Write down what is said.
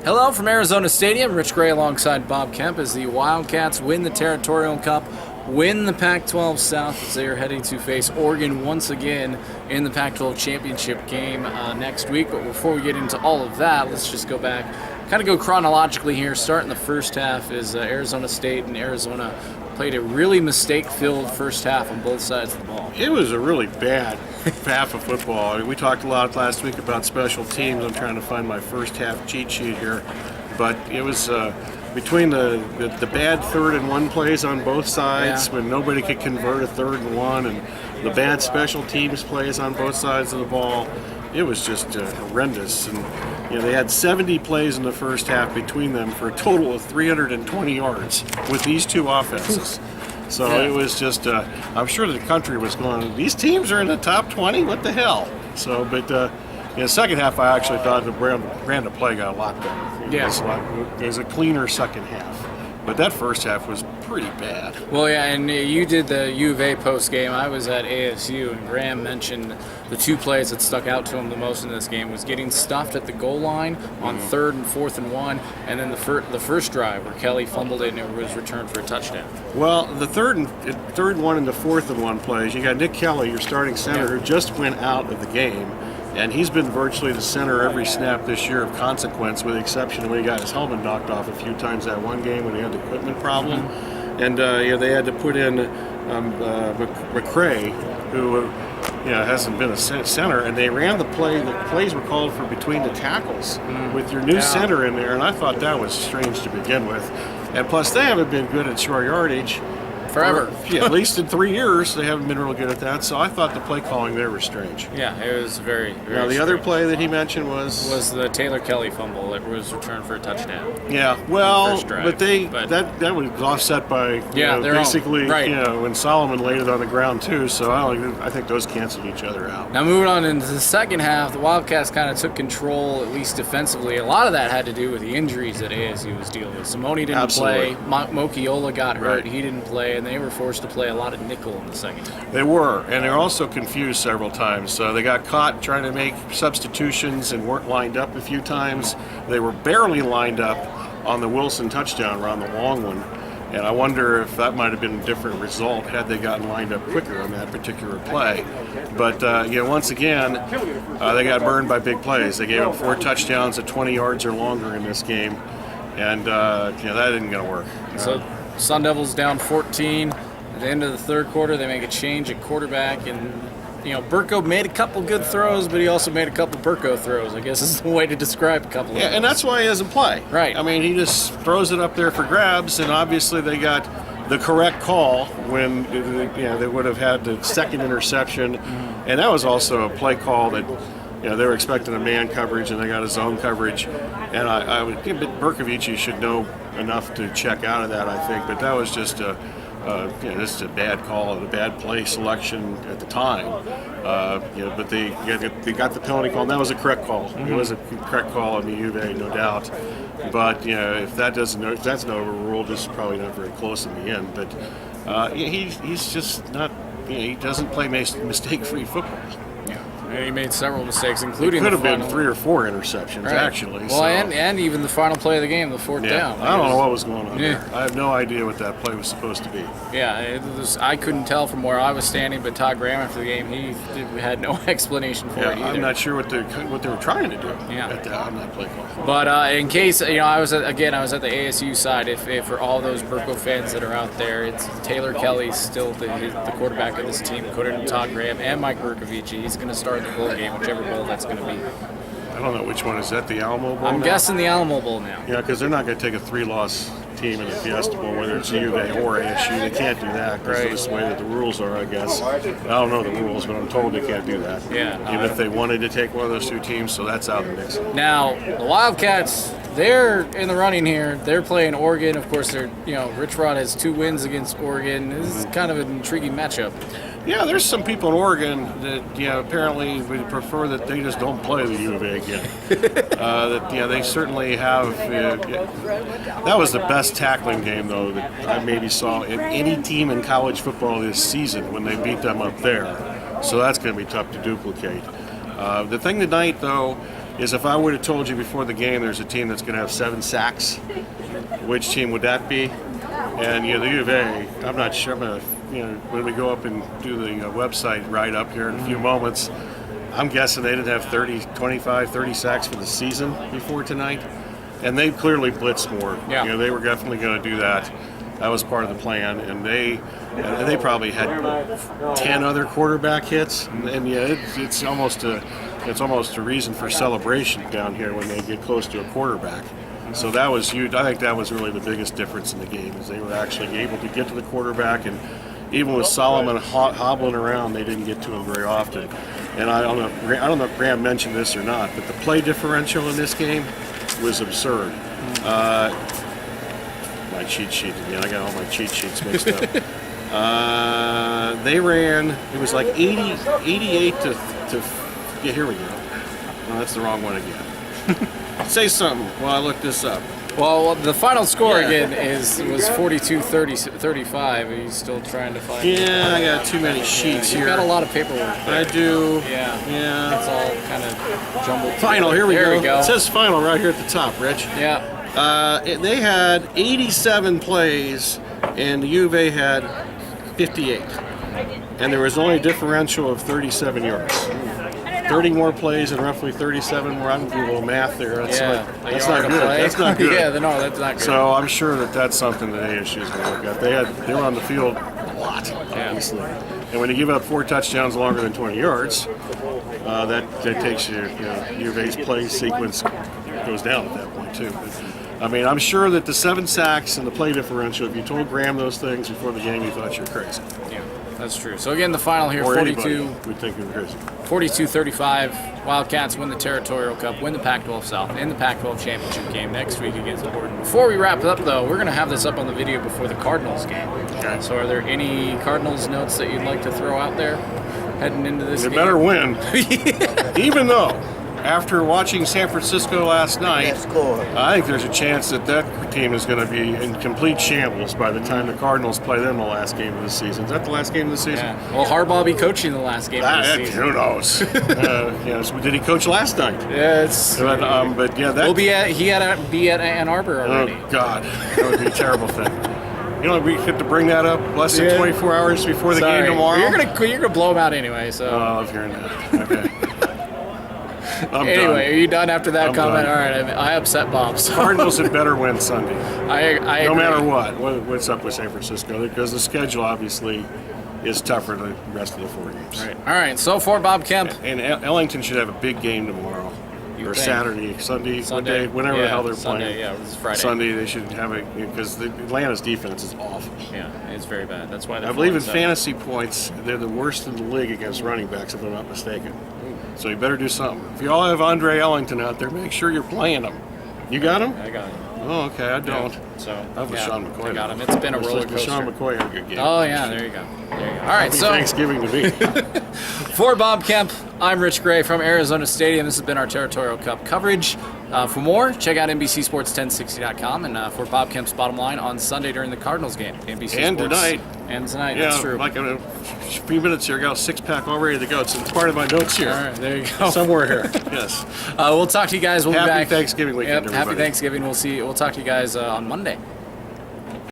Hello from Arizona Stadium. Rich Gray alongside Bob Kemp as the Wildcats win the Territorial Cup, win the Pac-12 South as they are heading to face Oregon once again in the Pac-12 championship game next week. But before we get into all of that, let's just go back, kind of go chronologically here. Start in the first half as Arizona State and Arizona played a really mistake-filled first half on both sides of the ball. It was a really bad half of football. I mean, we talked a lot last week about special teams. I'm trying to find my first half cheat sheet here. But it was between the bad 3rd and 1 plays on both sides when nobody could convert a 3rd and 1, and the bad special teams plays on both sides of the ball. It was just horrendous. And they had 70 plays in the first half between them for a total of 320 yards with these two offenses. So it was just, I'm sure the country was going, these teams are in the top 20? What the hell? So, but in the second half, I actually thought the brand of play got a lot better. It was a cleaner second half. But that first half was pretty bad. Well, yeah, and you did the U of A post game. I was at ASU, and Graham mentioned the 2 plays that stuck out to him the most in this game was getting stuffed at the goal line on 3rd and 4th and 1, and then the first drive where Kelly fumbled it and it was returned for a touchdown. Well, the third and 1 and the 4th and 1 plays, you got Nick Kelly, your starting center, who just went out of the game. And he's been virtually the center every snap this year of consequence, with the exception of when he got his helmet knocked off a few times that one game when he had the equipment problem. And they had to put in McCray, who hasn't been a center, and they ran the play. The plays were called for between the tackles with your new center in there, and I thought that was strange to begin with. And plus, they haven't been good at short yardage. Forever. At least in 3 years, they haven't been real good at that. So I thought the play calling there was strange. Yeah, it was very, very Now, the strange. Other play that he mentioned was the Taylor Kelly fumble that was returned for a touchdown. Yeah, well, First drive. but that was offset by basically when Solomon laid it on the ground too. So I think those canceled each other out. Now moving on into the second half, the Wildcats kind of took control, at least defensively. A lot of that had to do with the injuries that ASU was dealing with. Simone didn't play. Mokiola got hurt. He didn't play, and they were forced to play a lot of nickel in the second half. They were, and they were also confused several times. So they got caught trying to make substitutions and weren't lined up a few times. They were barely lined up on the Wilson touchdown run, the long one. And I wonder if that might have been a different result had they gotten lined up quicker on that particular play. But once again, they got burned by big plays. They gave up 4 touchdowns at 20 yards or longer in this game, and that isn't going to work. So Sun Devils down 14. At the end of the third quarter, they make a change at quarterback, and Burko made a couple good throws, but he also made a couple Burko throws. I guess is the way to describe a couple of those. And that's why he doesn't play. Right. I mean, he just throws it up there for grabs, and obviously they got the correct call when they would have had the second interception, and that was also a play call that they were expecting a man coverage, and they got a zone coverage, and I would think Berkovici should know enough to check out of that, I think, but that was just a bad call and a bad play selection at the time. But they got the penalty call, and that was a correct call. It was a correct call on the U of A, no doubt. But if that's not overruled, it's probably not very close in the end. But he's just not. He doesn't play mistake-free football. He made several mistakes, including could have been 3 or 4 interceptions, actually. Well, and even the final play of the game, the 4th down. I don't know what was going on there. I have no idea what that play was supposed to be. Yeah, I couldn't tell from where I was standing, but Todd Graham after the game, he had no explanation for it either. I'm not sure what they were trying to do on that play call. But in case, I was at the ASU side. If for all those Burko fans that are out there, it's Taylor Kelly still the quarterback of this team, according to Todd Graham and Mike Berkovici. He's going to start the bowl game, whichever bowl that's going to be. I don't know which one is that. The Alamo Bowl. I'm guessing the Alamo Bowl now. Yeah, because they're not going to take a 3-loss team in the Fiesta Bowl, whether it's U of A or ASU. They can't do that because that's the way that the rules are, I guess. I don't know the rules, but I'm told they can't do that. Yeah. Even if they wanted to take one of those 2 teams, so that's out of the mix. Now, the Wildcats, they're in the running here. They're playing Oregon. Of course, Rich Rod has 2 wins against Oregon. This is kind of an intriguing matchup. Yeah, there's some people in Oregon that apparently would prefer that they just don't play the U of A again. They certainly have. That was the best tackling game though that I maybe saw in any team in college football this season when they beat them up there. So that's going to be tough to duplicate. The thing tonight though is if I would have told you before the game there's a team that's going to have 7 sacks, which team would that be? And the U of A, I'm not sure. When we go up and do the website write-up here in a few moments, I'm guessing they didn't have 30 sacks for the season before tonight. And they clearly blitzed more. Yeah. They were definitely going to do that. That was part of the plan. And they probably had 10 other quarterback hits. And it's almost a reason for celebration down here when they get close to a quarterback. So that was huge. I think that was really the biggest difference in the game, is they were actually able to get to the quarterback, and even with Solomon hobbling around, they didn't get to him very often. And I don't know if Graham mentioned this or not, but the play differential in this game was absurd. My cheat sheet again. I got all my cheat sheets mixed up. They ran. It was like 88 to. Yeah, here we go. No, that's the wrong one again. Say something while I look this up. Well, the final score again was 42-35. Are you still trying to find it? Yeah, I got too many sheets here. You've got a lot of paperwork there. I do. Yeah. It's all kind of jumbled. Final, here we there go. We go. It says final right here at the top, Rich. Yeah. They had 87 plays, and the U of A had 58. And there was only a differential of 37 yards. 30 more plays and roughly 37 more. I'm doing a little math there. That's not good. That's not good. Yeah, no, that's not good. So I'm sure that's something that ASU is going to look at. They were on the field a lot, obviously. And when you give up 4 touchdowns longer than 20 yards, that takes U of A's play sequence goes down at that point too. But, I'm sure that the 7 sacks and the play differential, if you told Graham those things before the game, he thought you were crazy. Yeah, that's true. So again, the final here, Or 42. would think you were crazy. 42-35, Wildcats win the Territorial Cup, win the Pac-12 South, in the Pac-12 championship game next week against Oregon. Before we wrap it up, though, we're going to have this up on the video before the Cardinals game. Okay. So are there any Cardinals notes that you'd like to throw out there heading into this They game? better win. Even though, after watching San Francisco last night, I think there's a chance that team is going to be in complete shambles by the time the Cardinals play them the last game of the season. Is that the last game of the season? Yeah. Well, Harbaugh be coaching the last game of the season. Who knows? So did he coach last night? Yes. But yeah, that We'll be at Ann Arbor already. Oh God, that would be a terrible thing. We get to bring that up less than 24 hours before the game tomorrow. You're gonna blow them out anyway. So. Oh, I love hearing that. Okay. Anyway, done. are you done after that comment? Done. All right, I upset Bob. So. Cardinals had better win Sunday. I no agree. matter what's up with San Francisco, because the schedule obviously is tougher than the rest of the 4 games. All right. So for Bob Kemp, And Ellington should have a big game tomorrow, or think? Saturday, Sunday, what day, whenever the hell they're Sunday, playing. Yeah, it's Friday. Sunday they should have it, because Atlanta's defense is awful. Yeah, it's very bad. That's why I believe in fantasy points, they're the worst in the league against running backs, if I'm not mistaken. So you better do something. If you all have Andre Ellington out there, make sure you're playing him. You got him? I got him. Oh, okay, I don't. Yeah. So That was Sean McCoy. I got him. It's been a roller coaster. Sean McCoy had a good game. Oh yeah, there you go. All right, Happy so Thanksgiving to me. for Bob Kemp, I'm Rich Gray from Arizona Stadium. This has been our Territorial Cup coverage. For more, check out NBCSports1060.com. And for Bob Kemp's Bottom Line on Sunday during the Cardinals game. NBC And Sports. tonight. And tonight, Yeah, that's true. like in a few minutes here, I got a 6-pack all ready to go. It's part of my notes here. All right, there you go. Somewhere here. Yes. We'll talk to you guys. We'll be Happy back. Thanksgiving weekend, Yep, happy everybody. Thanksgiving. We'll talk to you guys on Monday.